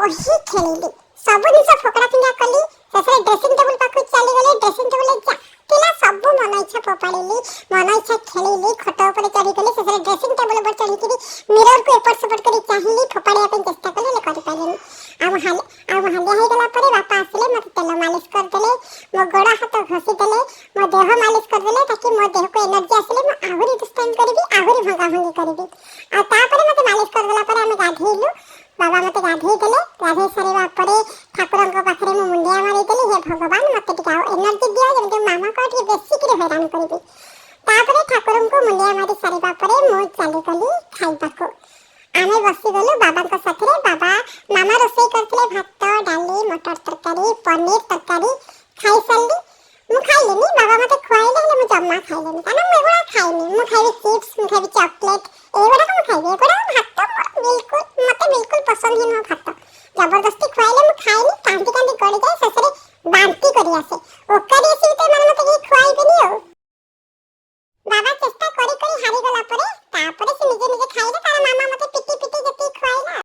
बही खेलिली सब जिन फोकड़ा फिंगा कली शेष ड्रेसिंग टेबल पाख चली गली ड्रेसिंग टेबल जा पिला सब मन इच्छा फोपाड़ी मन इच्छा खेलिली खट उपर चढ़ी गली शेष ड्रेसिंग टेबल पर चढ़ी मिरर को एपट सेपट कर चाहिए फोपाड़ा चेष्टा कले करें हालिया हो गला बापा आसिले मत तेल मालिश करदे मो गोड़ हाथ घसीदे मो देह मालिश करदे ताकि मो देह को एनर्जी आसिले मो आहुरी दुष्टाइम करी आहुरी भंगा भंगी करी मत मालिश करदेला आम गाधेलु बाबा मत गाधे देले गाधे सारा ठाकुर पाखे मु मुंडिया मारिदेली हे भगवान मत टे एनर्जी दियो जमी मामा को बेसिक हैरान करी ठाकुर को मुंडिया मारी सारा मु चलीगली खाइबा आमे बसीगलु बाबा साथे बाबा मामा रोसई करथिले भात डाली मटर तरकारी पनीर तरकारी खाई सारी मु खाइलेनी बाबा मते खुआइले हेले मु जम्मा खाइलेनी काना मु एगुडा खाइनी मु खाइबी चिप्स मु खाइबी चॉकलेट एगुडा मु खाइबी एगुडा भात बिल्कुल मते बिल्कुल पसंद ही न भात जबरदस्ती खुआइले मु खाइनी कांदी कांदी गड़ी जाए शेष बांती करी आसे ओकारी